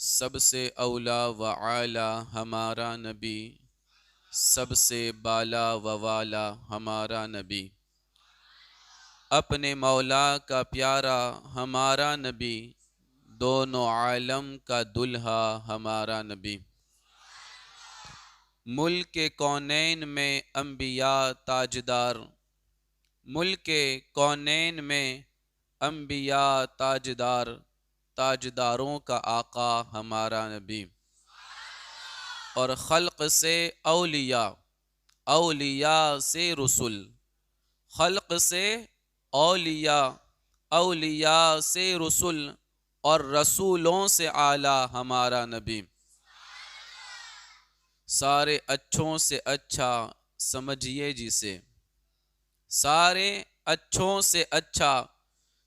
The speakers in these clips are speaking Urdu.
سب سے اولا و اعلی ہمارا نبی، سب سے بالا و والا ہمارا نبی، اپنے مولا کا پیارا ہمارا نبی، دونوں عالم کا دلہا ہمارا نبی۔ ملک کونین میں انبیاء تاجدار، ملک کونین میں انبیاء تاجدار، تاجداروں کا آقا ہمارا نبی۔ اور خلق سے اولیاء، اولیاء سے رسول، خلق سے اولیاء، اولیاء سے رسول، اور رسولوں سے اعلیٰ ہمارا نبی۔ سارے اچھوں سے اچھا سمجھیے جسے، سارے اچھوں سے اچھا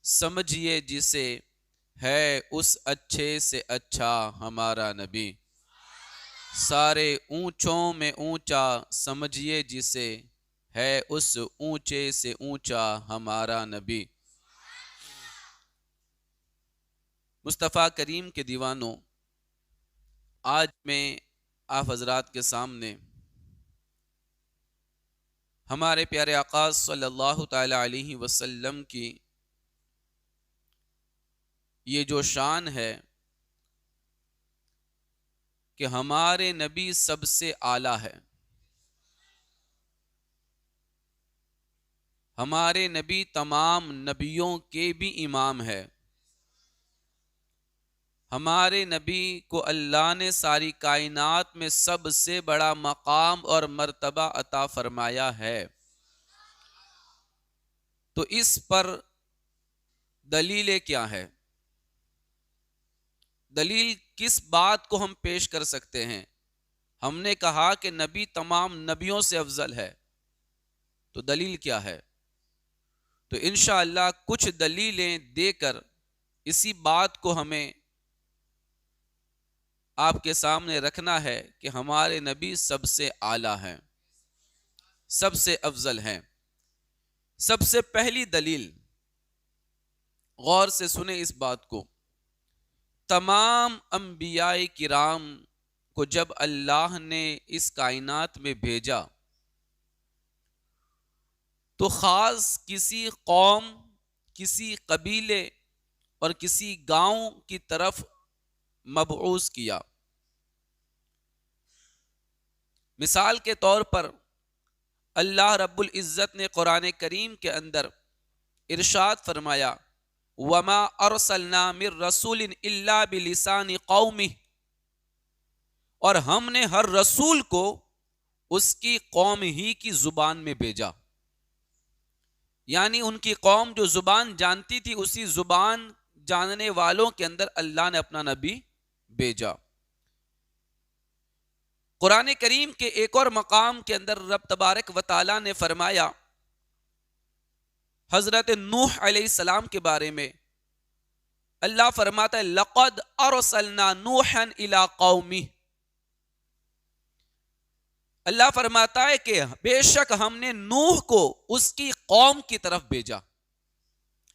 سمجھیے جسے، ہے اس اچھے سے اچھا ہمارا نبی۔ سارے اونچوں میں اونچا سمجھیے جسے، ہے اس اونچے سے اونچا ہمارا نبی۔ مصطفیٰ کریم کے دیوانوں، آج میں آپ حضرات کے سامنے ہمارے پیارے آقا صلی اللہ تعالی علیہ وسلم کی یہ جو شان ہے کہ ہمارے نبی سب سے اعلیٰ ہے، ہمارے نبی تمام نبیوں کے بھی امام ہے، ہمارے نبی کو اللہ نے ساری کائنات میں سب سے بڑا مقام اور مرتبہ عطا فرمایا ہے۔ تو اس پر دلیلیں کیا ہے؟ دلیل کس بات کو ہم پیش کر سکتے ہیں؟ ہم نے کہا کہ نبی تمام نبیوں سے افضل ہے، تو دلیل کیا ہے؟ تو انشاءاللہ کچھ دلیلیں دے کر اسی بات کو ہمیں آپ کے سامنے رکھنا ہے کہ ہمارے نبی سب سے اعلیٰ ہیں، سب سے افضل ہیں۔ سب سے پہلی دلیل، غور سے سنیں اس بات کو، تمام انبیاء کرام کو جب اللہ نے اس کائنات میں بھیجا تو خاص کسی قوم، کسی قبیلے اور کسی گاؤں کی طرف مبعوث کیا۔ مثال کے طور پر اللہ رب العزت نے قرآن کریم کے اندر ارشاد فرمایا، وَمَا أَرْسَلْنَا مِن رَّسُولٍ إِلَّا بِلِسَانِ قَوْمِهِ، اور ہم نے ہر رسول کو اس کی قوم ہی کی زبان میں بھیجا، یعنی ان کی قوم جو زبان جانتی تھی اسی زبان جاننے والوں کے اندر اللہ نے اپنا نبی بھیجا۔ قرآن کریم کے ایک اور مقام کے اندر رب تبارک و تعالی نے فرمایا حضرت نوح علیہ السلام کے بارے میں، اللہ فرماتا ہے لَقَدْ أَرْسَلْنَا نُوحًا إِلَىٰ قَوْمِهِ، اللہ فرماتا ہے کہ بے شک ہم نے نوح کو اس کی قوم کی طرف بھیجا،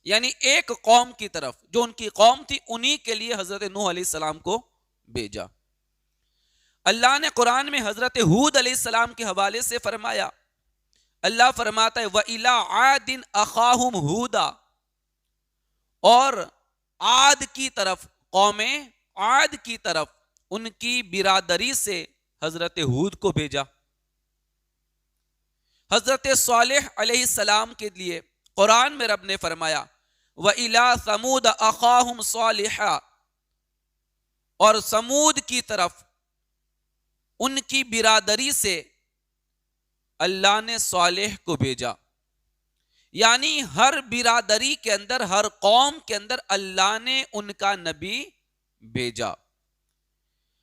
یعنی ایک قوم کی طرف، جو ان کی قوم تھی انہی کے لیے حضرت نوح علیہ السلام کو بھیجا۔ اللہ نے قرآن میں حضرت ہود علیہ السلام کے حوالے سے فرمایا، اللہ فرماتا ہے وَإِلَىٰ عَادٍ أَخَاهُمْ هُودًا، اور عاد کی طرف، قوم عاد کی طرف ان کی برادری سے حضرت ہود کو بھیجا۔ حضرت صالح علیہ السلام کے لیے قرآن میں رب نے فرمایا وَإِلَىٰ ثَمُودَ أَخَاهُمْ صَالِحًا، اور سمود کی طرف ان کی برادری سے اللہ نے صالح کو بھیجا، یعنی ہر برادری کے اندر، ہر قوم کے اندر اللہ نے ان کا نبی بھیجا۔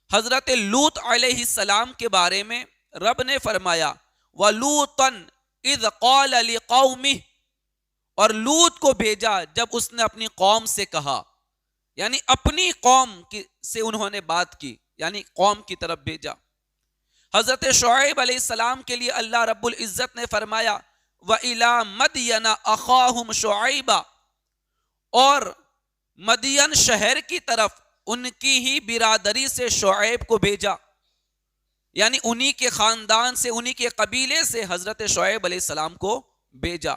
حضرت لوط علیہ السلام کے بارے میں رب نے فرمایا وَلُوطًا إِذْ قَالَ لِقَوْمِهِ، اور لوط کو بھیجا جب اس نے اپنی قوم سے کہا، یعنی اپنی قوم سے انہوں نے بات کی، یعنی قوم کی طرف بھیجا۔ حضرت شعیب علیہ السلام کے لیے اللہ رب العزت نے فرمایا وَإِلَىٰ مَدْيَنَ أَخَاهُمْ شُعَيْبًا، اور مدین شہر کی طرف ان کی ہی برادری سے شعیب کو بھیجا، یعنی انہی کے خاندان سے، انہی کے قبیلے سے حضرت شعیب علیہ السلام کو بھیجا۔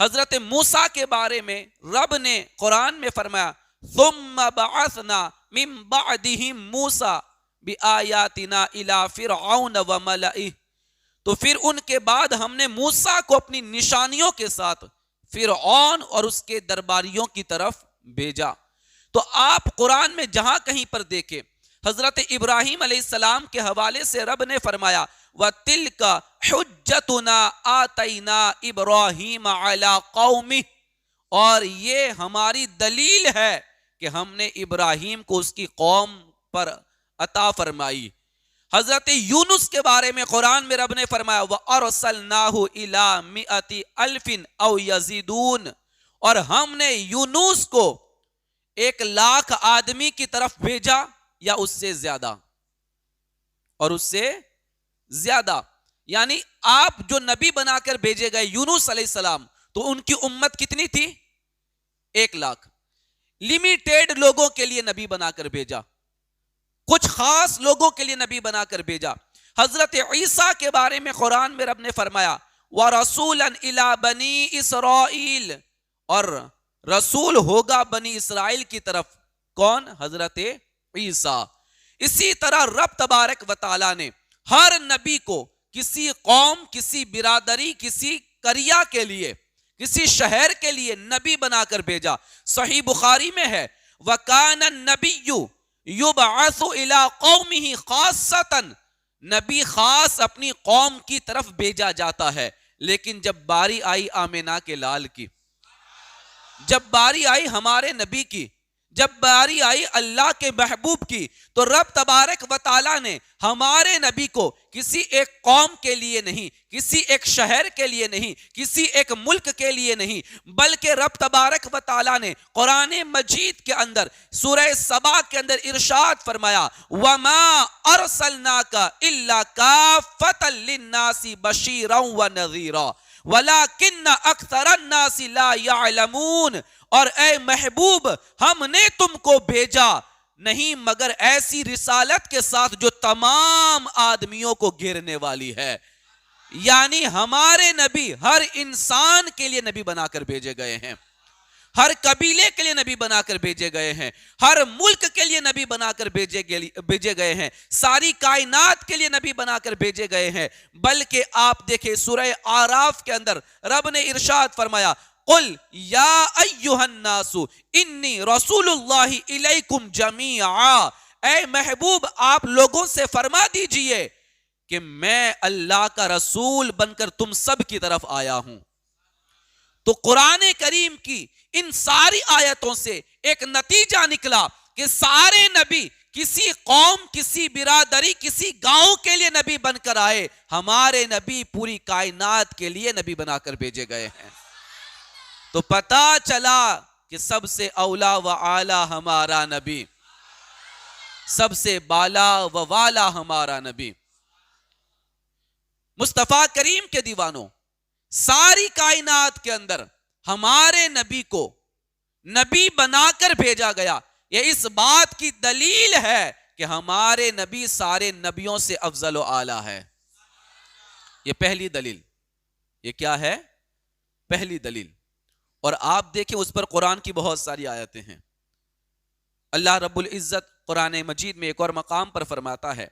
حضرت موسیٰ کے بارے میں رب نے قرآن میں فرمایا ثم بعثنا من بعدهم موسیٰ بآیاتنا الى فرعون وملئه، تو پھر ان کے بعد ہم نے موسیٰ کو اپنی نشانیوں کے ساتھ فرعون اور اس کے درباریوں کی طرف بھیجا۔ تو آپ قرآن میں جہاں کہیں پر دیکھیں حضرت ابراہیم علیہ السلام کے حوالے سے رب نے فرمایا وَتِلْكَ حُجَّتُنَا آتَيْنَا إِبْرَاهِيمَ عَلَىٰ قَوْمِهِ، اور یہ ہماری دلیل ہے کہ ہم نے ابراہیم کو اس کی قوم پر عطا فرمائی۔ حضرت یونس کے بارے میں قرآن میں رب نے فرمایا وَأَرْسَلْنَاهُ إِلَىٰ مِئَةِ أَلْفٍ أَوْ يَزِيدُونَ، اور ہم نے یونس کو 1,00,000 آدمی کی طرف بھیجا یا اس سے زیادہ، اور اس سے زیادہ، یعنی آپ جو نبی بنا کر بھیجے گئے یونس علیہ السلام، تو ان کی امت کتنی تھی؟ 1,00,000، لیمیٹیڈ لوگوں کے لیے نبی بنا کر بھیجا، کچھ خاص لوگوں کے لیے نبی بنا کر بھیجا۔ حضرت عیسیٰ کے بارے میں قرآن میں رب نے فرمایا وَرَسُولًا إِلَىٰ بَنِي إِسْرَائِيلَ، اور رسول ہوگا بنی اسرائیل کی طرف، کون؟ حضرت عیسیٰ۔ اسی طرح رب تبارک و تعالیٰ نے ہر نبی کو کسی قوم، کسی برادری، کسی قریہ کے لیے، کسی شہر کے لیے نبی بنا کر بھیجا۔ صحیح بخاری میں ہے وَكَانَ النَّبِيُّ يُبْعَثُ إِلَىٰ قَوْمِهِ خَاصَّةً، نبی خاص اپنی قوم کی طرف بھیجا جاتا ہے، لیکن جب باری آئی آمنہ کے لال کی، جب باری آئی ہمارے نبی کی، جب باری آئی اللہ کے محبوب کی، تو رب تبارک و تعالیٰ نے ہمارے نبی کو کسی ایک قوم کے لیے نہیں، کسی ایک شہر کے لیے نہیں، کسی ایک ملک کے لیے نہیں، بلکہ رب تبارک و تعالیٰ نے قرآن مجید کے اندر سورہ سبا کے اندر ارشاد فرمایا وَمَا أَرْسَلْنَاكَ إِلَّا كَافَّةً لِلنَّاسِ بَشِيرًا وَنَذِيرًا وَلَكِنَّ أَكْثَرَ النَّاسِ لَا يَعْلَمُونَ، اور اے محبوب ہم نے تم کو بھیجا نہیں مگر ایسی رسالت کے ساتھ جو تمام آدمیوں کو گھیرنے والی ہے، یعنی ہمارے نبی ہر انسان کے لیے نبی بنا کر بھیجے گئے ہیں، ہر قبیلے کے لیے نبی بنا کر بھیجے گئے ہیں، ہر ملک کے لیے نبی بنا کر بھیجے گئے ہیں، ساری کائنات کے لیے نبی بنا کر بھیجے گئے ہیں۔ بلکہ آپ دیکھیں سورہ اعراف کے اندر رب نے ارشاد فرمایا قُلْ يَا أَيُّهَا النَّاسُ إِنِّي رَسُولُ اللَّهِ إِلَيْكُمْ جَمِيعًا، اے محبوب آپ لوگوں سے فرما دیجئے کہ میں اللہ کا رسول بن کر تم سب کی طرف آیا ہوں۔ تو قرآن کریم کی ان ساری آیتوں سے ایک نتیجہ نکلا کہ سارے نبی کسی قوم، کسی برادری، کسی گاؤں کے لیے نبی بن کر آئے، ہمارے نبی پوری کائنات کے لیے نبی بنا کر بھیجے گئے ہیں۔ تو پتا چلا کہ سب سے اولا و اعلیٰ ہمارا نبی، سب سے بالا و والا ہمارا نبی۔ مصطفیٰ کریم کے دیوانوں، ساری کائنات کے اندر ہمارے نبی کو نبی بنا کر بھیجا گیا، یہ اس بات کی دلیل ہے کہ ہمارے نبی سارے نبیوں سے افضل و اعلیٰ ہے۔ یہ پہلی دلیل۔ یہ کیا ہے؟ پہلی دلیل۔ اور آپ دیکھیں اس پر قرآن کی بہت ساری آیتیں ہیں۔ اللہ رب العزت قرآن مجید میں ایک اور مقام پر فرماتا ہے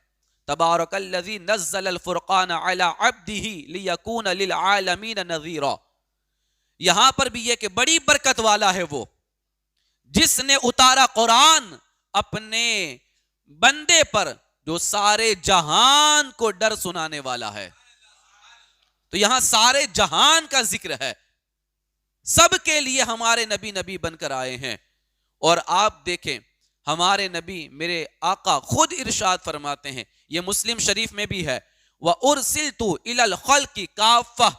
تبارک الذی نزل الفرقان علی عبدہ لیکون للعالمین نذیرا، یہاں پر بھی یہ کہ بڑی برکت والا ہے وہ جس نے اتارا قرآن اپنے بندے پر جو سارے جہان کو ڈر سنانے والا ہے۔ تو یہاں سارے جہان کا ذکر ہے، سب کے لیے ہمارے نبی نبی بن کر آئے ہیں۔ اور آپ دیکھیں ہمارے نبی میرے آقا خود ارشاد فرماتے ہیں، یہ مسلم شریف میں بھی ہے وَأُرْسِلْتُ إِلَى الْخَلْقِ كَافَّةً،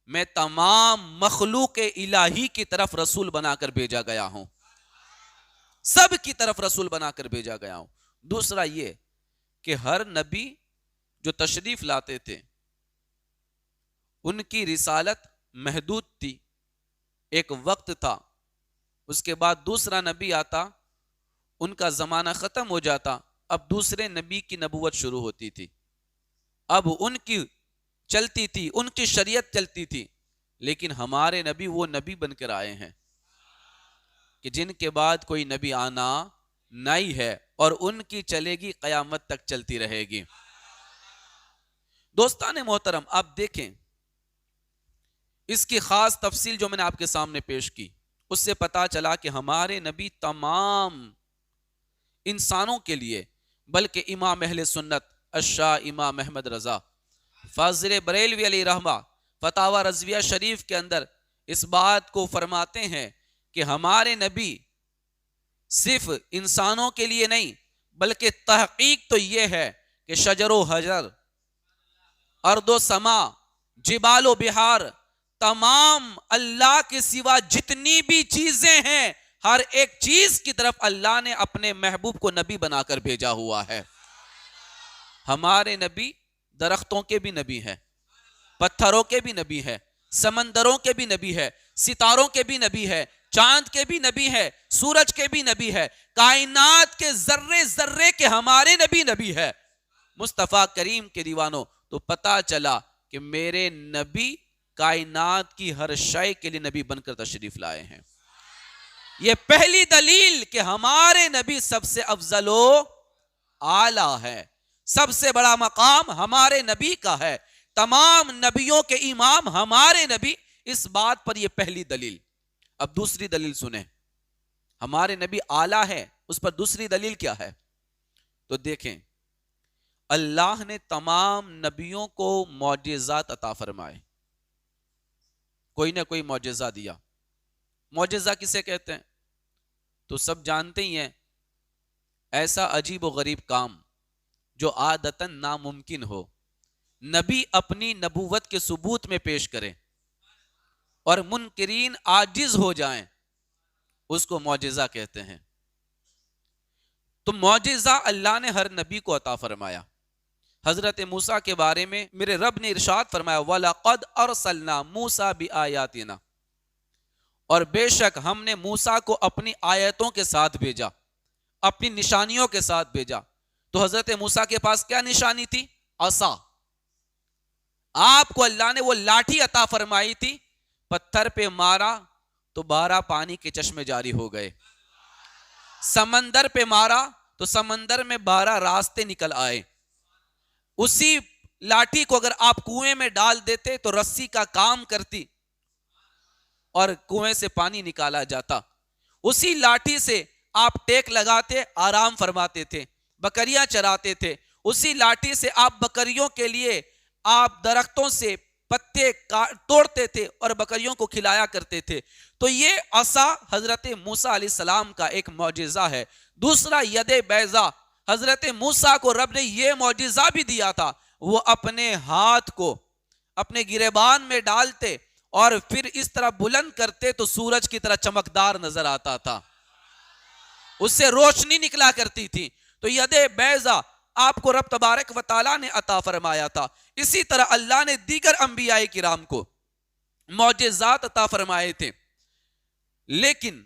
میں تمام مخلوق الہی کی طرف رسول بنا کر بھیجا گیا ہوں، سب کی طرف رسول بنا کر بھیجا گیا ہوں۔ دوسرا یہ کہ ہر نبی جو تشریف لاتے تھے ان کی رسالت محدود تھی، ایک وقت تھا، اس کے بعد دوسرا نبی آتا ان کا زمانہ ختم ہو جاتا، اب دوسرے نبی کی نبوت شروع ہوتی تھی، اب ان کی چلتی تھی، ان کی شریعت چلتی تھی. لیکن ہمارے نبی وہ نبی بن کر آئے ہیں کہ جن کے بعد کوئی نبی آنا نہیں ہے، اور ان کی چلے گی قیامت تک چلتی رہے گی. دوستان محترم، آپ دیکھیں اس کی خاص تفصیل جو میں نے آپ کے سامنے پیش کی، اس سے پتا چلا کہ ہمارے نبی تمام انسانوں کے لیے، بلکہ امام اہل سنت الشاہ امام احمد رضا فاضل بریلوی علیہ رحمہ فتاوی رضویہ شریف کے اندر اس بات کو فرماتے ہیں کہ ہمارے نبی صرف انسانوں کے لیے نہیں، بلکہ تحقیق تو یہ ہے کہ شجر و حجر، ارض و سما، جبال و بہار، تمام اللہ کے سوا جتنی بھی چیزیں ہیں، ہر ایک چیز کی طرف اللہ نے اپنے محبوب کو نبی بنا کر بھیجا ہوا ہے. ہمارے نبی درختوں کے بھی نبی ہیں، پتھروں کے بھی نبی ہے، سمندروں کے بھی نبی ہے، ستاروں کے بھی نبی ہے، چاند کے بھی نبی ہے، سورج کے بھی نبی ہے، کائنات کے ذرے ذرے کے ہمارے نبی ہے. مصطفیٰ کریم کے دیوانوں، تو پتا چلا کہ میرے نبی کائنات کی ہر شے کے لیے نبی بن کر تشریف لائے ہیں. یہ پہلی دلیل کہ ہمارے نبی سب سے افضل و اعلیٰ ہے، سب سے بڑا مقام ہمارے نبی کا ہے، تمام نبیوں کے امام ہمارے نبی. اس بات پر یہ پہلی دلیل. اب دوسری دلیل سنیں، ہمارے نبی اعلیٰ ہے، اس پر دوسری دلیل کیا ہے؟ تو دیکھیں، اللہ نے تمام نبیوں کو معجزات عطا فرمائے، کوئی نہ کوئی معجزہ دیا. معجزہ کسے کہتے ہیں؟ تو سب جانتے ہی ہیں، ایسا عجیب و غریب کام جو عادتاً ناممکن ہو، نبی اپنی نبوت کے ثبوت میں پیش کرے اور منکرین عاجز ہو جائیں، اس کو معجزہ کہتے ہیں. تو معجزہ اللہ نے ہر نبی کو عطا فرمایا. حضرت موسیٰ کے بارے میں میرے رب نے ارشاد فرمایا وَلَقَدْ أَرْسَلْنَا مُوسَى بِآيَاتِنَا، اور بے شک ہم نے موسیٰ کو اپنی آیتوں کے ساتھ بھیجا، اپنی نشانیوں کے ساتھ بھیجا. تو حضرت موسیٰ کے پاس کیا نشانی تھی؟ عصا. آپ کو اللہ نے وہ لاٹھی عطا فرمائی تھی، پتھر پہ مارا تو 12 پانی کے چشمے جاری ہو گئے، سمندر پہ مارا تو سمندر میں 12 راستے نکل آئے. اسی لاٹھی کو اگر آپ کنویں میں ڈال دیتے تو رسی کا کام کرتی اور کنویں سے پانی نکالا جاتا. اسی لاٹھی سے آپ ٹیک لگاتے، آرام فرماتے تھے، بکریاں چراتے تھے. اسی لاٹھی سے آپ بکریوں کے لیے آپ درختوں سے پتے توڑتے تھے اور بکریوں کو کھلایا کرتے تھے. تو یہ عصا حضرت موسیٰ علیہ السلام کا ایک معجزہ ہے. دوسرا ید بیضا، حضرت موسیٰ کو رب نے یہ معجزہ بھی دیا تھا، وہ اپنے ہاتھ کو اپنے گریبان میں ڈالتے اور پھر اس طرح بلند کرتے تو سورج کی طرح چمکدار نظر آتا تھا، اس سے روشنی نکلا کرتی تھی. تو ید بیضا آپ کو رب تبارک و تعالیٰ نے عطا فرمایا تھا. اسی طرح اللہ نے دیگر انبیاء کرام کو معجزات عطا فرمائے تھے. لیکن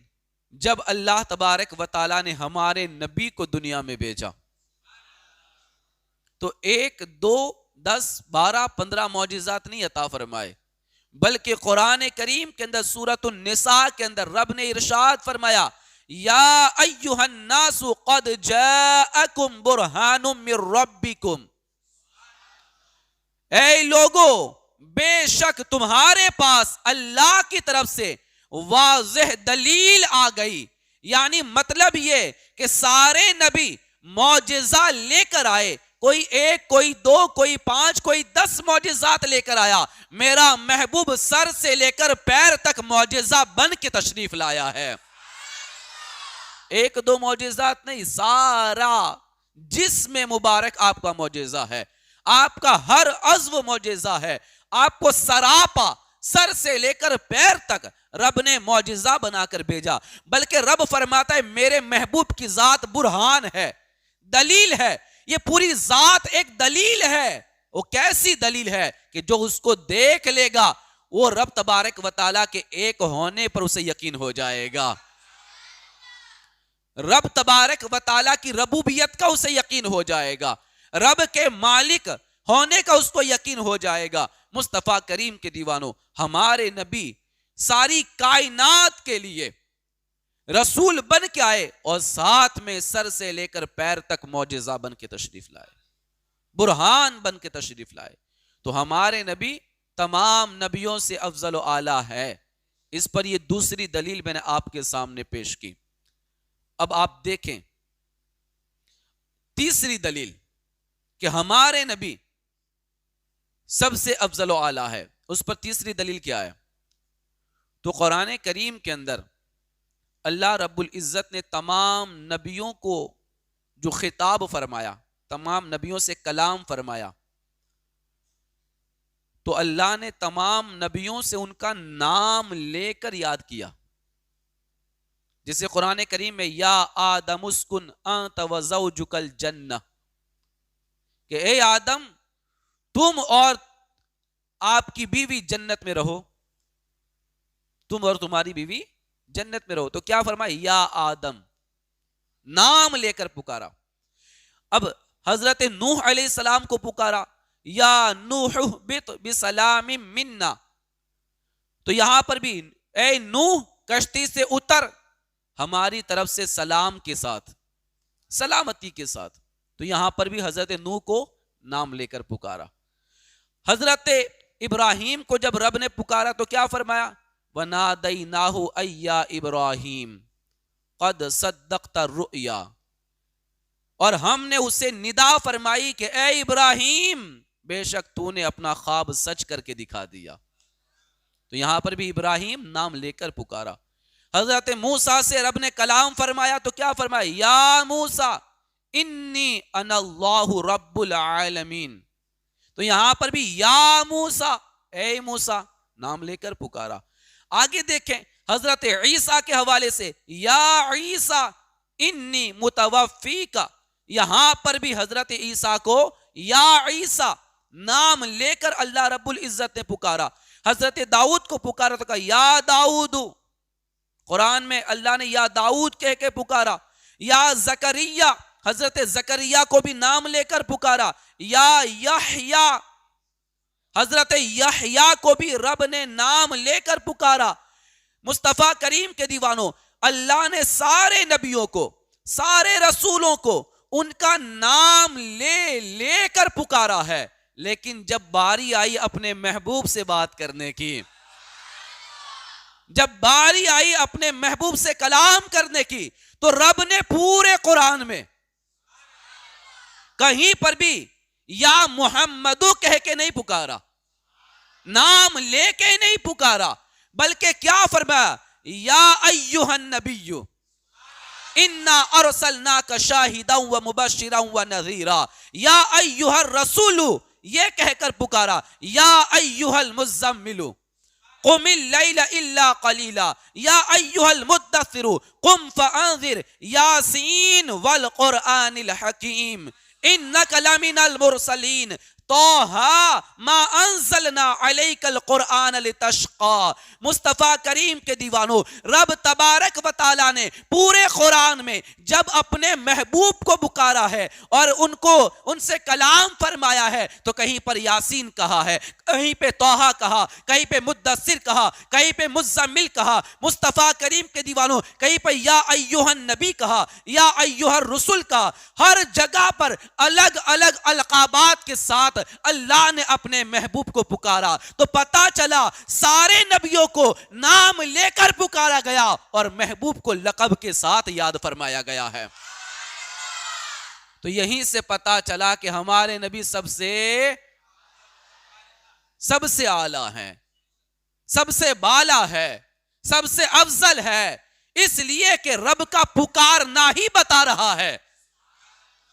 جب اللہ تبارک و تعالیٰ نے ہمارے نبی کو دنیا میں بھیجا تو 1 2 10 12 15 معجزات نہیں عطا فرمائے، بلکہ قرآن کریم کے اندر سورۃ النساء کے اندر رب نے ارشاد فرمایا یا ایھا الناس قد جاءکم برہان من ربکم، اے لوگو بے شک تمہارے پاس اللہ کی طرف سے واضح دلیل آ گئی. یعنی مطلب یہ کہ سارے نبی معجزہ لے کر آئے، کوئی 1 کوئی 2 کوئی 5 کوئی 10 معجزات لے کر آیا. میرا محبوب سر سے لے کر پیر تک معجزہ بن کے تشریف لایا ہے. 1 2 معجزات نہیں، سارا جسم مبارک آپ کا معجزہ ہے، آپ کا ہر عضو معجزہ ہے. آپ کو سراپا سر سے لے کر پیر تک رب نے معجزہ بنا کر بھیجا. بلکہ رب فرماتا ہے میرے محبوب کی ذات برہان ہے، دلیل ہے. یہ پوری ذات ایک دلیل ہے. وہ کیسی دلیل ہے کہ جو اس کو دیکھ لے گا وہ رب تبارک و تعالیٰ کے ایک ہونے پر اسے یقین ہو جائے گا. رب تبارک و تعالیٰ کی ربوبیت کا اسے یقین ہو جائے گا، رب کے مالک ہونے کا اس کو یقین ہو جائے گا۔ مصطفیٰ کریم کے دیوانوں، ہمارے نبی ساری کائنات کے لیے رسول بن کے آئے اور ساتھ میں سر سے لے کر پیر تک معجزہ بن کے تشریف لائے، برہان بن کے تشریف لائے۔ تو ہمارے نبی تمام نبیوں سے افضل و اعلیٰ ہے۔ اس پر یہ دوسری دلیل میں نے آپ کے سامنے پیش کی۔ اب آپ دیکھیں تیسری دلیل کہ ہمارے نبی سب سے افضل و اعلیٰ ہے، اس پر تیسری دلیل کیا ہے؟ تو قرآن کریم کے اندر اللہ رب العزت نے تمام نبیوں کو جو خطاب فرمایا، تمام نبیوں سے کلام فرمایا، تو اللہ نے تمام نبیوں سے ان کا نام لے کر یاد کیا۔ جسے قرآن کریم میں یا آدم اسکن انت وزوجک الجنہ، کہ اے آدم تم اور آپ کی بیوی جنت میں رہو، تم اور تمہاری بیوی جنت میں رہو۔ تو کیا فرمایا؟ یا آدم، نام لے کر پکارا۔ اب حضرت نوح علیہ السلام کو پکارا، یا نوح اہبط بسلام منا، تو یہاں پر بھی اے نوح کشتی سے اتر ہماری طرف سے سلام کے ساتھ، سلامتی کے ساتھ۔ تو یہاں پر بھی حضرت نوح کو نام لے کر پکارا۔ حضرت ابراہیم کو جب رب نے پکارا تو کیا فرمایا؟ وَنَادَيْنَاهُ أَيْ يَا إِبْرَاهِيمُ قَدْ صَدَّقْتَ الرُّؤْيَا، اور ہم نے اسے ندا فرمائی کہ اے ابراہیم بے شک تو نے اپنا خواب سچ کر کے دکھا دیا۔ تو یہاں پر بھی ابراہیم نام لے کر پکارا۔ حضرت موسیٰ سے رب نے کلام فرمایا تو کیا فرمایا؟ یا موسیٰ انی انا اللہ رب العالمین۔ تو یہاں پر بھی یا موسیٰ، اے موسیٰ، نام لے کر پکارا۔ آگے دیکھیں حضرت عیسیٰ کے حوالے سے یا عیسیٰ انی متوفیک، یہاں پر بھی حضرت عیسیٰ کو یا عیسیٰ نام لے کر اللہ رب العزت نے پکارا۔ حضرت داؤد کو پکارا تو کہا یا داؤد، قرآن میں اللہ نے یا داؤد کہہ کے پکارا۔ یا زکریا، حضرت زکریا کو بھی نام لے کر پکارا۔ یا یحییٰ، حضرت یحییٰ کو بھی رب نے نام لے کر پکارا۔ مصطفیٰ کریم کے دیوانوں، اللہ نے سارے نبیوں کو، سارے رسولوں کو ان کا نام لے لے کر پکارا ہے، لیکن جب باری آئی اپنے محبوب سے بات کرنے کی، جب باری آئی اپنے محبوب سے کلام کرنے کی، تو رب نے پورے قرآن میں کہیں پر بھی یا محمدو کہہ کے نہیں پکارا، نام لے کے نہیں پکارا، بلکہ کیا فرمایا؟ یا ایھا النبی انا ارسلناک شاہدا ومبشرا ونذیرا، یا ایھا الرسول یہ کہہ کر پکارا، یا ایھا المزمل قم اللیل الا قلیلا، یا ایھا المدثر قم فانذر، یاسین والقرآن الحکیم انک لمن المرسلین، طٰہٰ ما انزلنا علیک القرآن لتشقیٰ۔ مصطفیٰ کریم کے دیوانوں، رب تبارک و تعالیٰ نے پورے قرآن میں جب اپنے محبوب کو پکارا ہے اور ان سے کلام فرمایا ہے تو کہیں پر یاسین کہا ہے، کہیں پہ طٰہٰ کہا، کہیں پہ مدثر کہا، کہیں پہ مزمل کہا۔ مصطفیٰ کریم کے دیوانوں، کہیں پہ یا ایھا النبی کہا، یا ایھا الرسول کہا۔ ہر جگہ پر الگ الگ القابات کے ساتھ اللہ نے اپنے محبوب کو پکارا، تو پتا چلا سارے نبیوں کو نام لے کر پکارا گیا اور محبوب کو لقب کے ساتھ یاد فرمایا گیا ہے۔ تو یہیں سے پتا چلا کہ ہمارے نبی سب سے اعلیٰ ہیں، سب سے بالا ہے، سب سے افضل ہے، اس لیے کہ رب کا پکارنا ہی بتا رہا ہے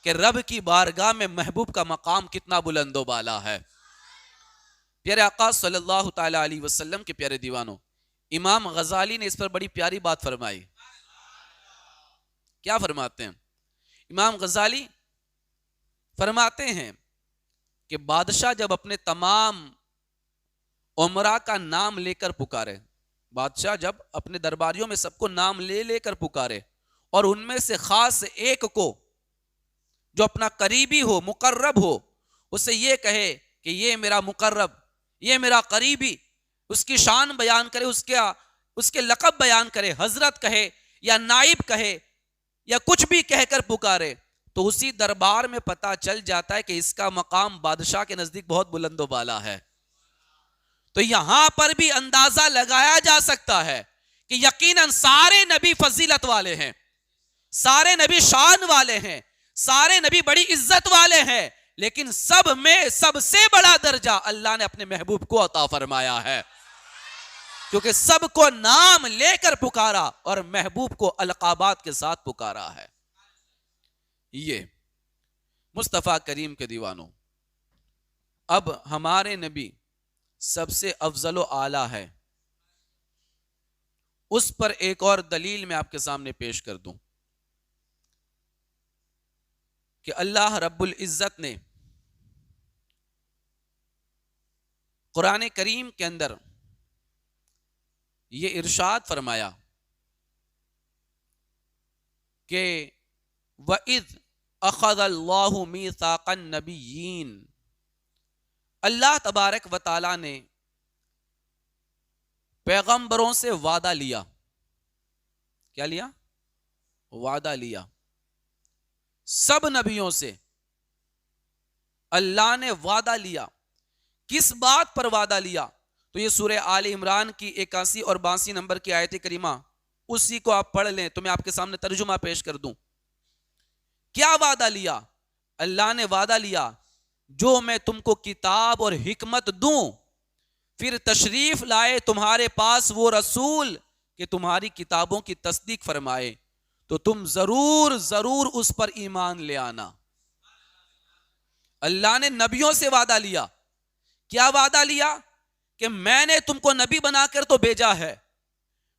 کہ رب کی بارگاہ میں محبوب کا مقام کتنا بلند و بالا ہے۔ پیارے آقا صلی اللہ تعالی علیہ وسلم کے پیارے دیوانوں، امام غزالی نے اس پر بڑی پیاری بات فرمائی۔ کیا فرماتے ہیں؟ امام غزالی فرماتے ہیں کہ بادشاہ جب اپنے تمام عمرہ کا نام لے کر پکارے، بادشاہ جب اپنے درباریوں میں سب کو نام لے لے کر پکارے اور ان میں سے خاص ایک کو جو اپنا قریبی ہو، مقرب ہو، اسے یہ کہے کہ یہ میرا مقرب، یہ میرا قریبی، اس کی شان بیان کرے، اس کے لقب بیان کرے، حضرت کہے یا نائب کہے یا کچھ بھی کہہ کر پکارے، تو اسی دربار میں پتہ چل جاتا ہے کہ اس کا مقام بادشاہ کے نزدیک بہت بلند و بالا ہے۔ تو یہاں پر بھی اندازہ لگایا جا سکتا ہے کہ یقیناً سارے نبی فضیلت والے ہیں، سارے نبی شان والے ہیں، سارے نبی بڑی عزت والے ہیں، لیکن سب میں سب سے بڑا درجہ اللہ نے اپنے محبوب کو عطا فرمایا ہے، کیونکہ سب کو نام لے کر پکارا اور محبوب کو القابات کے ساتھ پکارا ہے۔ یہ مصطفیٰ کریم کے دیوانوں، اب ہمارے نبی سب سے افضل و اعلیٰ ہے، اس پر ایک اور دلیل میں آپ کے سامنے پیش کر دوں کہ اللہ رب العزت نے قرآن کریم کے اندر یہ ارشاد فرمایا کہ وَإِذْ أَخَذَ اللَّهُ مِيثَاقَ النَّبِيِّينَ، اللہ تبارک و تعالی نے پیغمبروں سے وعدہ لیا۔ کیا لیا؟ وعدہ لیا۔ سب نبیوں سے اللہ نے وعدہ لیا۔ کس بات پر وعدہ لیا؟ تو یہ سورہ آل عمران کی 81 اور 82 نمبر کی آیت کریمہ، اسی کو آپ پڑھ لیں تو میں آپ کے سامنے ترجمہ پیش کر دوں۔ کیا وعدہ لیا؟ اللہ نے وعدہ لیا جو میں تم کو کتاب اور حکمت دوں، پھر تشریف لائے تمہارے پاس وہ رسول کہ تمہاری کتابوں کی تصدیق فرمائے، تو تم ضرور ضرور اس پر ایمان لے آنا۔ اللہ نے نبیوں سے وعدہ لیا۔ کیا وعدہ لیا؟ کہ میں نے تم کو نبی بنا کر تو بھیجا ہے،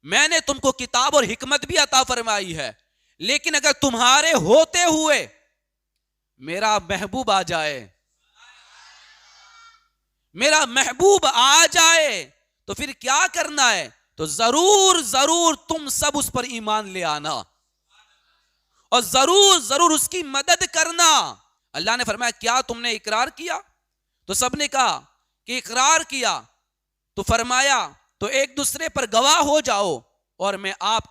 میں نے تم کو کتاب اور حکمت بھی عطا فرمائی ہے، لیکن اگر تمہارے ہوتے ہوئے میرا محبوب آ جائے، میرا محبوب آ جائے تو پھر کیا کرنا ہے؟ تو ضرور ضرور تم سب اس پر ایمان لے آنا اور ضرور ضرور اس کی مدد کرنا۔ اللہ نے فرمایا کیا تم نے اقرار کیا؟ تو سب نے کہا کہ اقرار کیا۔ تو فرمایا تو ایک دوسرے پر گواہ ہو جاؤ اور میں آپ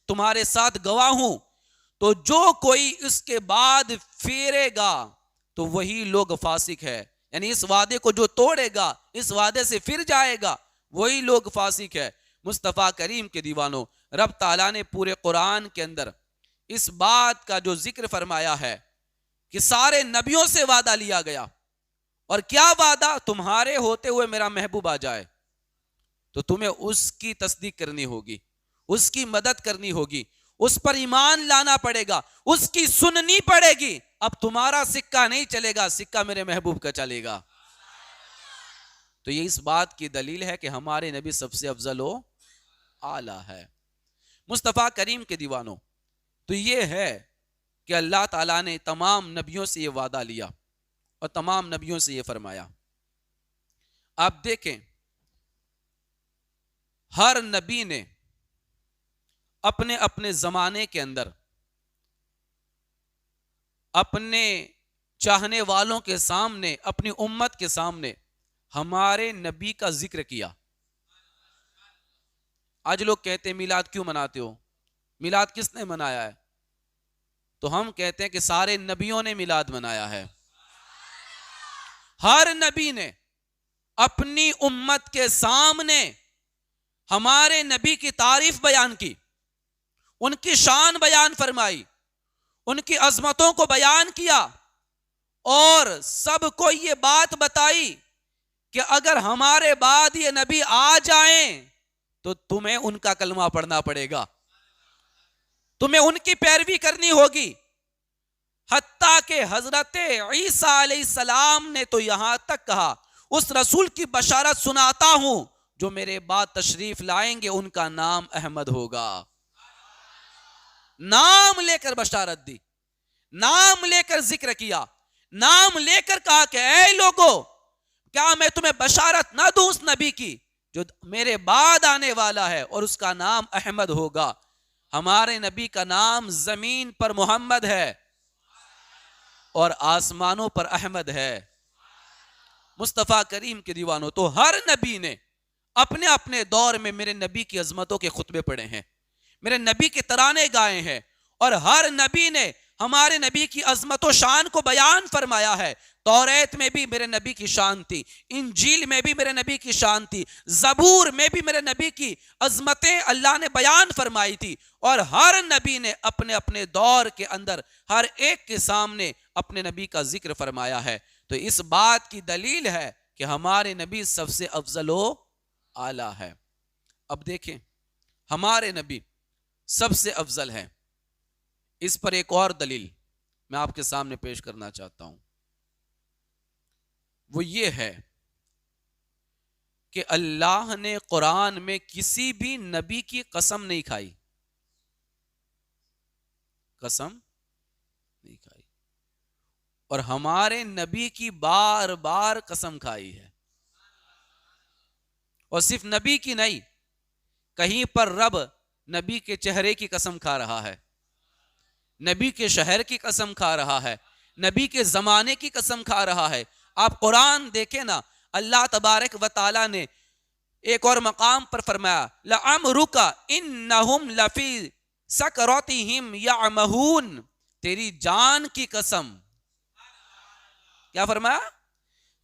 تمہارے ساتھ گواہ ہوں، تو جو کوئی اس کے بعد پھیرے گا تو وہی لوگ فاسق ہے، یعنی اس وعدے کو جو توڑے گا، اس وعدے سے پھر جائے گا، وہی لوگ فاسق ہے۔ مصطفیٰ کریم کے دیوانوں، رب تعالیٰ نے پورے قرآن کے اندر اس بات کا جو ذکر فرمایا ہے کہ سارے نبیوں سے وعدہ لیا گیا، اور کیا وعدہ؟ تمہارے ہوتے ہوئے میرا محبوب آ جائے تو تمہیں اس کی تصدیق کرنی ہوگی، اس کی مدد کرنی ہوگی، اس پر ایمان لانا پڑے گا، اس کی سننی پڑے گی۔ اب تمہارا سکہ نہیں چلے گا، سکہ میرے محبوب کا چلے گا۔ تو یہ اس بات کی دلیل ہے کہ ہمارے نبی سب سے افضل و اعلیٰ ہے۔ مصطفیٰ کریم کے دیوانوں، تو یہ ہے کہ اللہ تعالیٰ نے تمام نبیوں سے یہ وعدہ لیا اور تمام نبیوں سے یہ فرمایا۔ آپ دیکھیں ہر نبی نے اپنے اپنے زمانے کے اندر اپنے چاہنے والوں کے سامنے، اپنی امت کے سامنے ہمارے نبی کا ذکر کیا۔ آج لوگ کہتے ہیں میلاد کیوں مناتے ہو؟ میلاد کس نے منایا ہے؟ تو ہم کہتے ہیں کہ سارے نبیوں نے میلاد منایا ہے۔ ہر نبی نے اپنی امت کے سامنے ہمارے نبی کی تعریف بیان کی، ان کی شان بیان فرمائی، ان کی عظمتوں کو بیان کیا، اور سب کو یہ بات بتائی کہ اگر ہمارے بعد یہ نبی آ جائیں تو تمہیں ان کا کلمہ پڑھنا پڑے گا، تمہیں ان کی پیروی کرنی ہوگی۔ حتیٰ کہ حضرت عیسیٰ علیہ السلام نے تو یہاں تک کہا اس رسول کی بشارت سناتا ہوں جو میرے بعد تشریف لائیں گے، ان کا نام احمد ہوگا۔ نام لے کر بشارت دی، نام لے کر ذکر کیا، نام لے کر کہا کہ اے لوگو، کیا میں تمہیں بشارت نہ دوں اس نبی کی جو میرے بعد آنے والا ہے اور اس کا نام احمد ہوگا۔ ہمارے نبی کا نام زمین پر محمد ہے اور آسمانوں پر احمد ہے. مصطفیٰ کریم کے دیوانوں، تو ہر نبی نے اپنے اپنے دور میں میرے نبی کی عظمتوں کے خطبے پڑھے ہیں، میرے نبی کے ترانے گائے ہیں، اور ہر نبی نے ہمارے نبی کی عظمت و شان کو بیان فرمایا ہے. توریت میں بھی میرے نبی کی شان تھی، انجیل میں بھی میرے نبی کی شان تھی، زبور میں بھی میرے نبی کی عظمتیں اللہ نے بیان فرمائی تھی، اور ہر نبی نے اپنے اپنے دور کے اندر ہر ایک کے سامنے اپنے نبی کا ذکر فرمایا ہے. تو اس بات کی دلیل ہے کہ ہمارے نبی سب سے افضل و اعلیٰ ہے. اب دیکھیں ہمارے نبی سب سے افضل ہے، اس پر ایک اور دلیل میں آپ کے سامنے پیش کرنا چاہتا ہوں. وہ یہ ہے کہ اللہ نے قرآن میں کسی بھی نبی کی قسم نہیں کھائی، قسم نہیں کھائی، اور ہمارے نبی کی بار بار قسم کھائی ہے. اور صرف نبی کی نہیں، کہیں پر رب نبی کے چہرے کی قسم کھا رہا ہے، نبی کے شہر کی قسم کھا رہا ہے، نبی کے زمانے کی قسم کھا رہا ہے. آپ قرآن دیکھیں نا، اللہ تبارک و تعالی نے ایک اور مقام پر فرمایا لَعَمْرُكَ إِنَّهُمْ لَفِي سَكْرَتِهِمْ يَعْمَهُونَ، تیری جان کی قسم. کیا فرمایا؟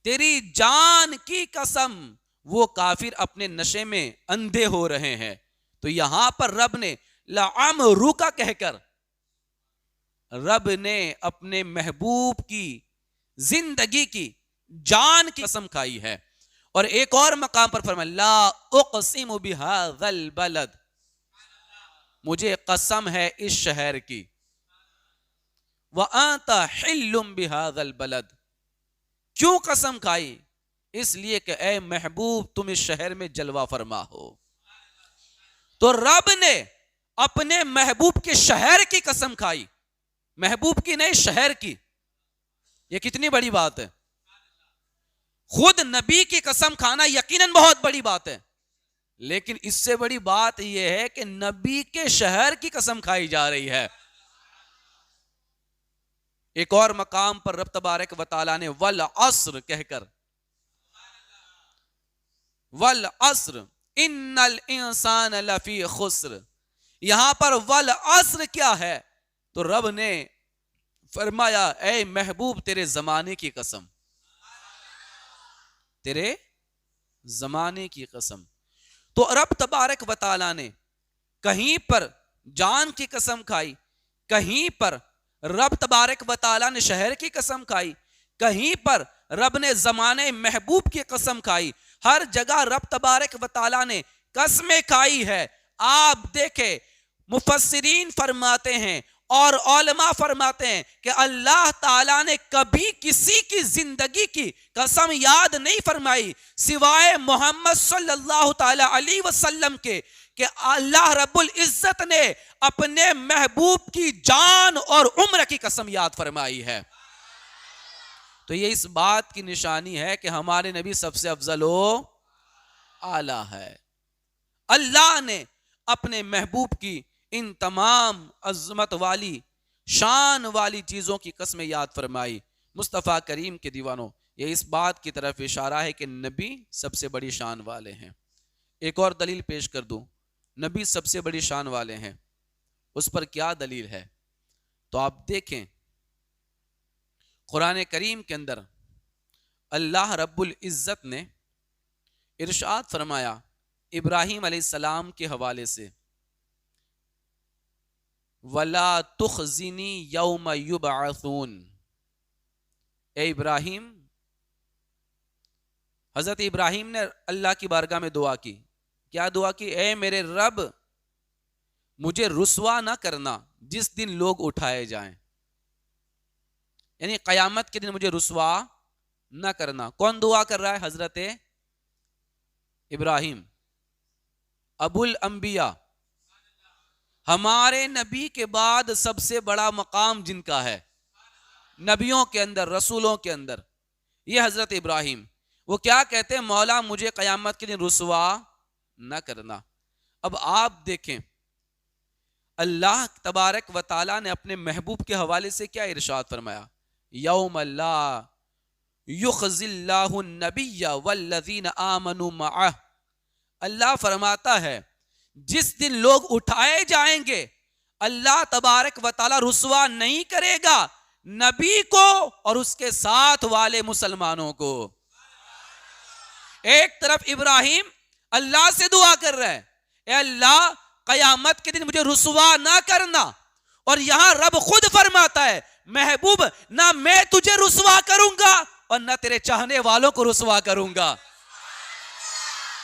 تیری جان کی قسم، وہ کافر اپنے نشے میں اندھے ہو رہے ہیں. تو یہاں پر رب نے لَعَمْرُكَ کہہ کر رب نے اپنے محبوب کی زندگی کی جان کی قسم کھائی ہے. اور ایک اور مقام پر فرمایا لا اقسم بهذا البلد، مجھے قسم ہے اس شہر کی، وانت حل بهذا البلد، کیوں قسم کھائی؟ اس لیے کہ اے محبوب تم اس شہر میں جلوہ فرما ہو. تو رب نے اپنے محبوب کے شہر کی قسم کھائی، محبوب کی نہیں، شہر کی. یہ کتنی بڑی بات ہے. خود نبی کی قسم کھانا یقیناً بہت بڑی بات ہے، لیکن اس سے بڑی بات یہ ہے کہ نبی کے شہر کی قسم کھائی جا رہی ہے. ایک اور مقام پر رب تبارک و تعالیٰ نے والعصر کہہ کر، والعصر ان الانسان لفی خسر، یہاں پر والعصر کیا ہے؟ تو رب نے فرمایا اے محبوب تیرے زمانے کی قسم، تیرے زمانے کی قسم. تو رب تبارک و تعالیٰ نے کہیں پر جان کی قسم کھائی، کہیں پر رب تبارک و تعالیٰ نے شہر کی قسم کھائی، کہیں پر رب نے زمانے محبوب کی قسم کھائی. ہر جگہ رب تبارک و تعالیٰ نے قسمیں کھائی ہے. آپ دیکھیں مفسرین فرماتے ہیں اور علماء فرماتے ہیں کہ اللہ تعالیٰ نے کبھی کسی کی زندگی کی قسم یاد نہیں فرمائی سوائے محمد صلی اللہ تعالی علیہ وسلم کے، کہ اللہ رب العزت نے اپنے محبوب کی جان اور عمر کی قسم یاد فرمائی ہے. تو یہ اس بات کی نشانی ہے کہ ہمارے نبی سب سے افضل و اعلیٰ ہے. اللہ نے اپنے محبوب کی ان تمام عظمت والی شان والی چیزوں کی قسمیں یاد فرمائی. مصطفیٰ کریم کے دیوانوں، یہ اس بات کی طرف اشارہ ہے کہ نبی سب سے بڑی شان والے ہیں. ایک اور دلیل پیش کر دوں، نبی سب سے بڑی شان والے ہیں، اس پر کیا دلیل ہے؟ تو آپ دیکھیں قرآن کریم کے اندر اللہ رب العزت نے ارشاد فرمایا ابراہیم علیہ السلام کے حوالے سے وَلَا تُخْزِنِي يَوْمَ يُبْعَثُونَ، اے ابراہیم، حضرت ابراہیم نے اللہ کی بارگاہ میں دعا کی. کیا دعا کی؟ اے میرے رب مجھے رسوا نہ کرنا جس دن لوگ اٹھائے جائیں، یعنی قیامت کے دن مجھے رسوا نہ کرنا. کون دعا کر رہا ہے؟ حضرت ابراہیم ابو الانبیاء، ہمارے نبی کے بعد سب سے بڑا مقام جن کا ہے نبیوں کے اندر، رسولوں کے اندر، یہ حضرت ابراہیم. وہ کیا کہتے ہیں؟ مولا مجھے قیامت کے دن رسوا نہ کرنا. اب آپ دیکھیں اللہ تبارک و تعالیٰ نے اپنے محبوب کے حوالے سے کیا ارشاد فرمایا؟ یوم لا یخزی اللہ النبی والذین آمنوا معہ، اللہ فرماتا ہے جس دن لوگ اٹھائے جائیں گے اللہ تبارک و تعالیٰ رسوا نہیں کرے گا نبی کو اور اس کے ساتھ والے مسلمانوں کو۔ ایک طرف ابراہیم اللہ سے دعا کر رہے ہیں، اے اللہ قیامت کے دن مجھے رسوا نہ کرنا، اور یہاں رب خود فرماتا ہے محبوب نہ میں تجھے رسوا کروں گا اور نہ تیرے چاہنے والوں کو رسوا کروں گا،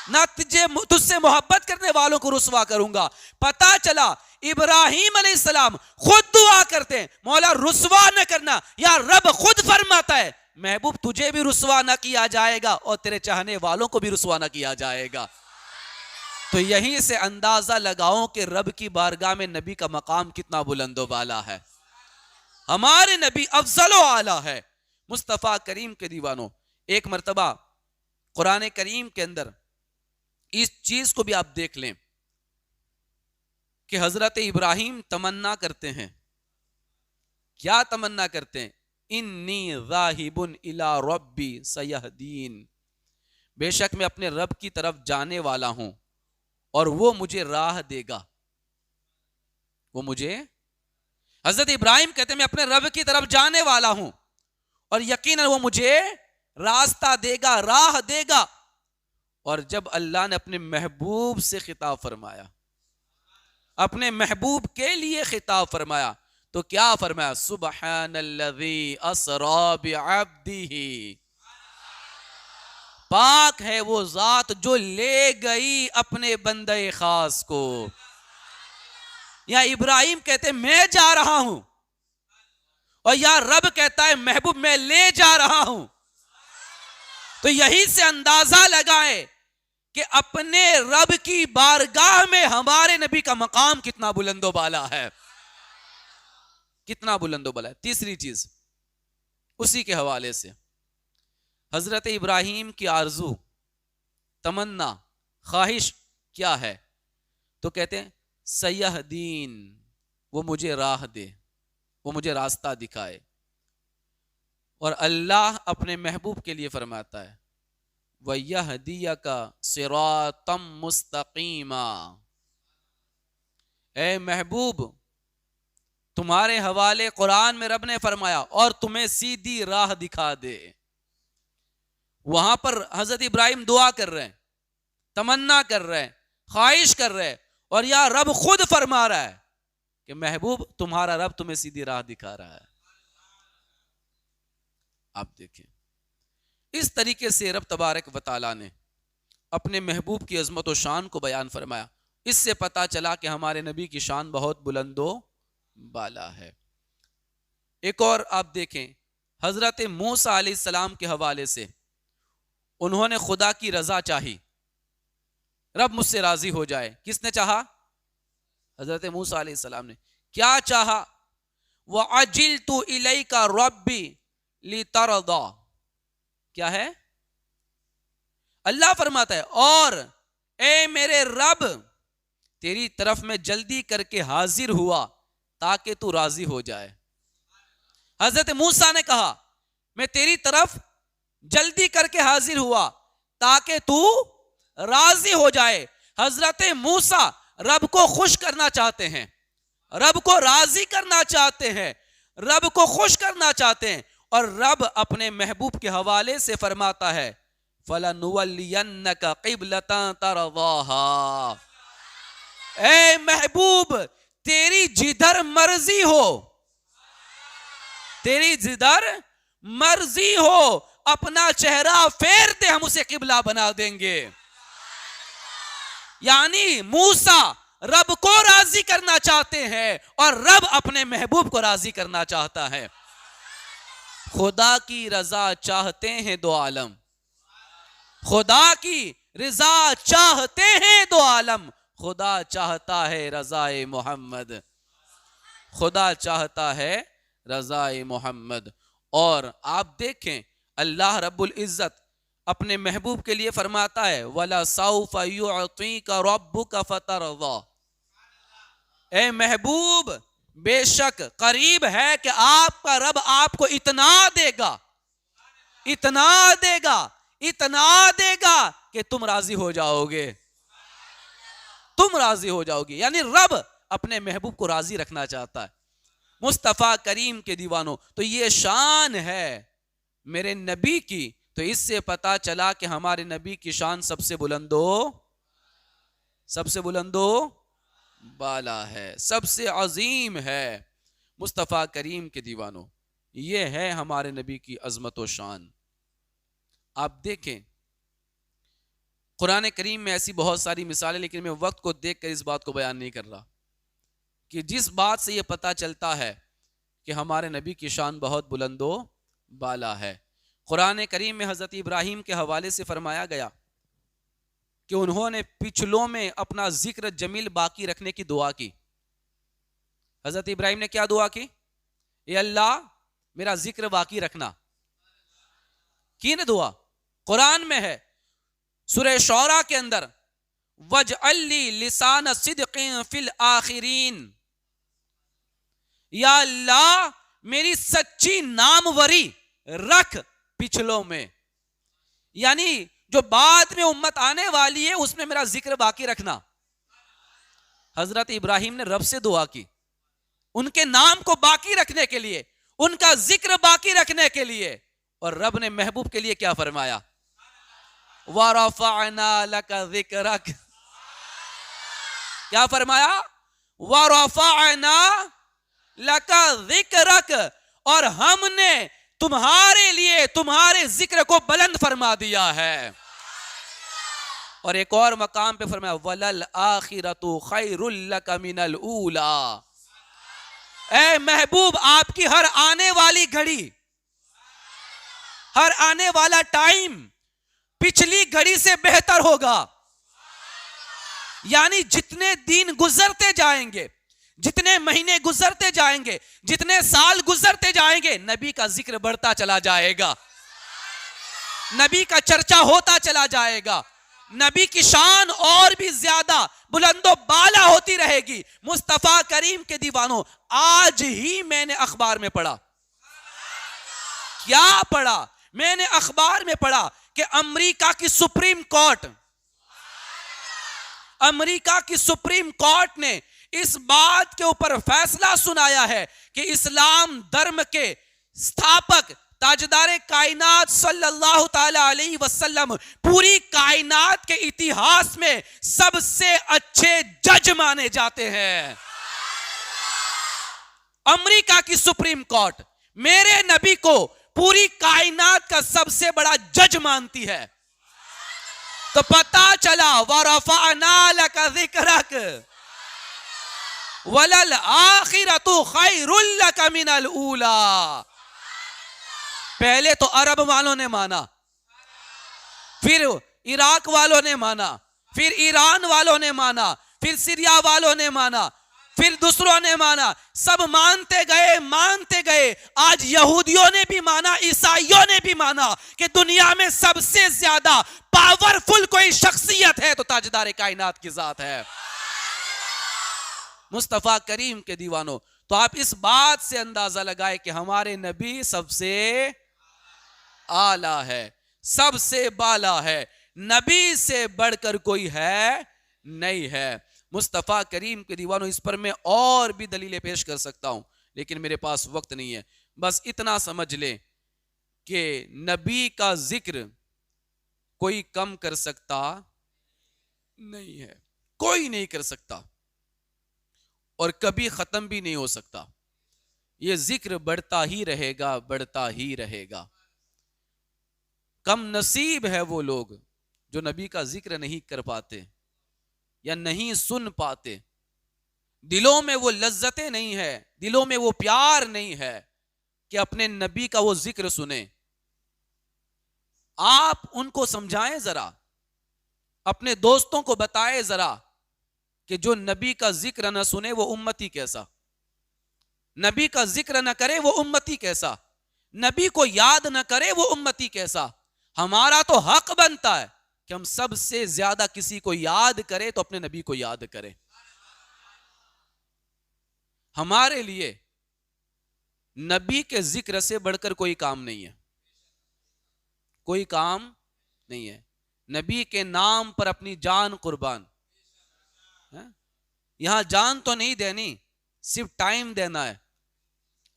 نہ تجھ سے محبت کرنے والوں کو رسوا کروں گا۔ پتا چلا ابراہیم علیہ السلام خود دعا کرتے ہیں مولا رسوا نہ کرنا، یا رب خود فرماتا ہے محبوب تجھے بھی رسوا نہ کیا جائے گا اور تیرے چاہنے والوں کو بھی رسوا نہ کیا جائے گا۔ تو یہیں سے اندازہ لگاؤں کہ رب کی بارگاہ میں نبی کا مقام کتنا بلند و بالا ہے۔ ہمارے نبی افضل و اعلیٰ ہے۔ مصطفیٰ کریم کے دیوانوں، ایک مرتبہ قرآن کریم کے اندر اس چیز کو بھی آپ دیکھ لیں کہ حضرت ابراہیم تمنا کرتے ہیں، کیا تمنا کرتے ہیں؟ انی ذاہب الی ربی سیہدین، بے شک میں اپنے رب کی طرف جانے والا ہوں اور وہ مجھے راہ دے گا۔ وہ مجھے، حضرت ابراہیم کہتے ہیں میں اپنے رب کی طرف جانے والا ہوں اور یقیناً وہ مجھے راستہ دے گا، راہ دے گا۔ اور جب اللہ نے اپنے محبوب سے خطاب فرمایا، اپنے محبوب کے لیے خطاب فرمایا، تو کیا فرمایا؟ سبحان الذی اسری بعبدہ، پاک ہے وہ ذات جو لے گئی اپنے بندے خاص کو۔ یا ابراہیم کہتے ہیں میں جا رہا ہوں، اور یا رب کہتا ہے محبوب میں لے جا رہا ہوں۔ تو یہی سے اندازہ لگائے کہ اپنے رب کی بارگاہ میں ہمارے نبی کا مقام کتنا بلند و بالا ہے، کتنا بلند و بالا ہے۔ تیسری چیز اسی کے حوالے سے، حضرت ابراہیم کی آرزو، تمنا، خواہش کیا ہے؟ تو کہتے ہیں سیہدین، وہ مجھے راہ دے، وہ مجھے راستہ دکھائے۔ اور اللہ اپنے محبوب کے لیے فرماتا ہے وَيَهْدِيَكَ صِرَاطًا مُسْتَقِيمًا، اے محبوب تمہارے حوالے قرآن میں رب نے فرمایا اور تمہیں سیدھی راہ دکھا دے۔ وہاں پر حضرت ابراہیم دعا کر رہے ہیں، تمنا کر رہے ہیں، خواہش کر رہے ہیں، اور یا رب خود فرما رہا ہے کہ محبوب تمہارا رب تمہیں سیدھی راہ دکھا رہا ہے۔ آپ دیکھیں اس طریقے سے رب تبارک و تعالیٰ نے اپنے محبوب کی عظمت و شان کو بیان فرمایا۔ اس سے پتا چلا کہ ہمارے نبی کی شان بہت بلند و بالا ہے۔ ایک اور آپ دیکھیں حضرت موسیٰ علیہ السلام کے حوالے سے، انہوں نے خدا کی رضا چاہی، رب مجھ سے راضی ہو جائے۔ کس نے چاہا؟ حضرت موسیٰ علیہ السلام نے کیا چاہا؟ وَعَجِلْتُ إِلَيْكَ رَبِّي لِتَرْضَى، کیا ہے؟ اللہ فرماتا ہے اور اے میرے رب تیری طرف میں جلدی کر کے حاضر ہوا تاکہ تو راضی ہو جائے۔ حضرت موسیٰ نے کہا میں تیری طرف جلدی کر کے حاضر ہوا تاکہ تو راضی ہو جائے۔ حضرت موسیٰ رب کو خوش کرنا چاہتے ہیں، رب کو راضی کرنا چاہتے ہیں، رب کو خوش کرنا چاہتے ہیں، اور رب اپنے محبوب کے حوالے سے فرماتا ہے فَلَنُوَلِّيَنَّكَ قِبْلَةً تَرْضَاهَا، اے محبوب تیری جدھر مرضی ہو، تیری جدھر مرضی ہو اپنا چہرہ پھیرتے ہم اسے قبلہ بنا دیں گے۔ یعنی موسیٰ رب کو راضی کرنا چاہتے ہیں اور رب اپنے محبوب کو راضی کرنا چاہتا ہے۔ خدا کی رضا چاہتے ہیں دو عالم، خدا کی رضا چاہتے ہیں دو عالم، خدا چاہتا ہے رضائے محمد، خدا چاہتا ہے رضائے محمد۔ اور آپ دیکھیں اللہ رب العزت اپنے محبوب کے لیے فرماتا ہے وَلَسَوْفَ يُعْطِيكَ رَبُّكَ فَتَرْضَى، اے محبوب بے شک قریب ہے کہ آپ کا رب آپ کو اتنا دے گا، اتنا دے گا، اتنا دے گا کہ تم راضی ہو جاؤ گے، تم راضی ہو جاؤ گے. یعنی رب اپنے محبوب کو راضی رکھنا چاہتا ہے. مصطفیٰ کریم کے دیوانوں، تو یہ شان ہے میرے نبی کی. تو اس سے پتا چلا کہ ہمارے نبی کی شان سب سے بلندو بالا ہے، سب سے عظیم ہے. مصطفیٰ کریم کے دیوانوں، یہ ہے ہمارے نبی کی عظمت و شان. آپ دیکھیں قرآن کریم میں ایسی بہت ساری مثالیں، لیکن میں وقت کو دیکھ کر اس بات کو بیان نہیں کر رہا کہ جس بات سے یہ پتا چلتا ہے کہ ہمارے نبی کی شان بہت بلند و بالا ہے. قرآن کریم میں حضرت ابراہیم کے حوالے سے فرمایا گیا کہ انہوں نے پچھلوں میں اپنا ذکر جمیل باقی رکھنے کی دعا کی. حضرت ابراہیم نے کیا دعا کی؟ اے اللہ میرا ذکر باقی رکھنا. کی نا دعا؟ قرآن میں ہے سورہ شعراء کے اندر، وَاجْعَلْ لِي لِسَانَ صِدْقٍ فِي الْآخِرِينَ، یا اللہ میری سچی ناموری رکھ پچھلوں میں، یعنی جو بعد میں امت آنے والی ہے اس میں میرا ذکر باقی رکھنا. حضرت ابراہیم نے رب سے دعا کی ان کے نام کو باقی رکھنے کے لیے، ان کا ذکر باقی رکھنے کے لیے. اور رب نے محبوب کے لیے کیا فرمایا؟ وَرَفَعْنَا لَكَ ذِكْرَكَ. کیا فرمایا؟ وَرَفَعْنَا لَكَ ذِكْرَكَ، اور ہم نے تمہارے لیے تمہارے ذکر کو بلند فرما دیا ہے. اور ایک اور مقام پہ فرمایا وَلَلْآخِرَةُ خَيْرٌ لَكَ مِنَ الْأُولَى. اے محبوب آپ کی ہر آنے والی گھڑی، ہر آنے والا ٹائم پچھلی گھڑی سے بہتر ہوگا. یعنی جتنے دن گزرتے جائیں گے، جتنے مہینے گزرتے جائیں گے، جتنے سال گزرتے جائیں گے، نبی کا ذکر بڑھتا چلا جائے گا، نبی کا چرچا ہوتا چلا جائے گا، نبی کی شان اور بھی زیادہ بلند و بالا ہوتی رہے گی. مصطفیٰ کریم کے دیوانوں، آج ہی میں نے اخبار میں پڑھا. کیا پڑھا؟ میں نے اخبار میں پڑھا کہ امریکہ کی سپریم کورٹ نے اس بات کے اوپر فیصلہ سنایا ہے کہ اسلام دھرم کے ستھاپک تاجدار کائنات صلی اللہ تعالی علیہ وسلم پوری کائنات کے اتہاس میں سب سے اچھے جج مانے جاتے ہیں. امریکہ کی سپریم کورٹ میرے نبی کو پوری کائنات کا سب سے بڑا جج مانتی ہے. تو پتا چلا وَرَفَعْنَا لَكَ ذِكْرَكَ وَلَلْآخِرَةُ خَيْرٌ لَكَ مِنَ الْأُولَى. پہلے تو عرب والوں نے مانا، پھر عراق والوں نے مانا، پھر ایران والوں نے مانا، پھر سیریا والوں نے مانا، پھر دوسروں نے مانا. سب مانتے گئے. آج یہودیوں نے بھی مانا، عیسائیوں نے بھی مانا کہ دنیا میں سب سے زیادہ پاورفل کوئی شخصیت ہے تو تاجدار کائنات کی ذات ہے مصطفیٰ کریم کے دیوانوں. تو آپ اس بات سے اندازہ لگائے کہ ہمارے نبی سب سے اعلیٰ ہے، سب سے بالا ہے، نبی سے بڑھ کر کوئی ہے نہیں ہے. مصطفیٰ کریم کے دیوانوں، اس پر میں اور بھی دلیلیں پیش کر سکتا ہوں لیکن میرے پاس وقت نہیں ہے. بس اتنا سمجھ لیں کہ نبی کا ذکر کوئی کم کر سکتا نہیں ہے، کوئی نہیں کر سکتا اور کبھی ختم بھی نہیں ہو سکتا. یہ ذکر بڑھتا ہی رہے گا، بڑھتا ہی رہے گا. کم نصیب ہے وہ لوگ جو نبی کا ذکر نہیں کر پاتے یا نہیں سن پاتے. دلوں میں وہ لذتیں نہیں ہے، دلوں میں وہ پیار نہیں ہے کہ اپنے نبی کا وہ ذکر سنیں. آپ ان کو سمجھائیں ذرا، اپنے دوستوں کو بتائیں ذرا کہ جو نبی کا ذکر نہ سنے وہ امتی کیسا، نبی کا ذکر نہ کرے وہ امتی کیسا، نبی کو یاد نہ کرے وہ امتی کیسا. ہمارا تو حق بنتا ہے کہ ہم سب سے زیادہ کسی کو یاد کرے تو اپنے نبی کو یاد کرے. ہمارے لیے نبی کے ذکر سے بڑھ کر کوئی کام نہیں ہے، کوئی کام نہیں ہے۔ نبی کے نام پر اپنی جان قربان، یہاں جان تو نہیں دینی، صرف ٹائم دینا ہے،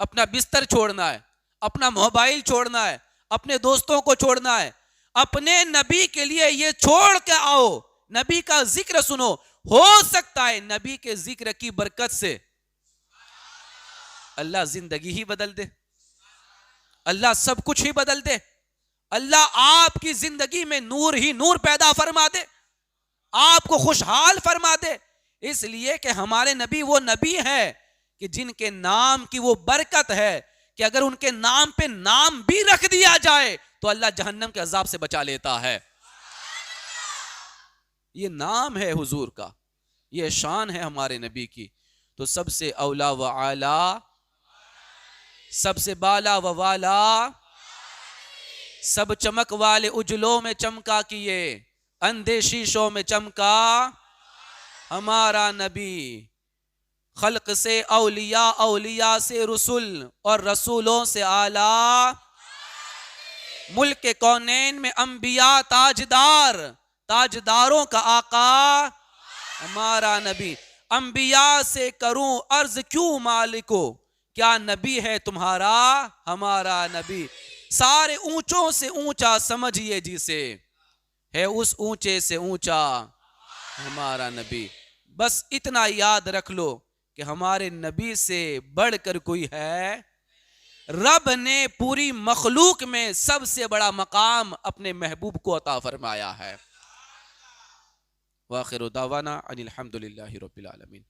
اپنا بستر چھوڑنا ہے، اپنا موبائل چھوڑنا ہے، اپنے دوستوں کو چھوڑنا ہے، اپنے نبی کے لیے یہ چھوڑ کے آؤ، نبی کا ذکر سنو۔ ہو سکتا ہے نبی کے ذکر کی برکت سے اللہ زندگی ہی بدل دے، اللہ سب کچھ ہی بدل دے، اللہ آپ کی زندگی میں نور ہی نور پیدا فرما دے، آپ کو خوشحال فرما دے، اس لیے کہ ہمارے نبی وہ نبی ہے کہ جن کے نام کی وہ برکت ہے کہ اگر ان کے نام پہ نام بھی رکھ دیا جائے تو اللہ جہنم کے عذاب سے بچا لیتا ہے۔ یہ نام ہے حضور کا، یہ شان ہے ہمارے نبی کی، تو سب سے اولا و اعلی، سب سے بالا و والا، سب چمک والے اجلوں میں چمکا کیے، اندھے شیشوں میں چمکا ہمارا نبی، خلق سے اولیاء، اولیاء سے رسول، اور رسولوں سے اعلیٰ، ملک کونین میں انبیاء تاجدار، تاجداروں کا آقا ہمارا نبی۔ انبیاء سے کروں عرض کیوں مالکو، کیا نبی ہے تمہارا ہمارا نبی، سارے اونچوں سے اونچا سمجھئے جسے، ہے اس اونچے سے اونچا ہمارا نبی۔ بس اتنا یاد رکھ لو کہ ہمارے نبی سے بڑھ کر کوئی ہے؟ رب نے پوری مخلوق میں سب سے بڑا مقام اپنے محبوب کو عطا فرمایا ہے۔ وآخر دعوانا ان الحمد للہ رب العالمین۔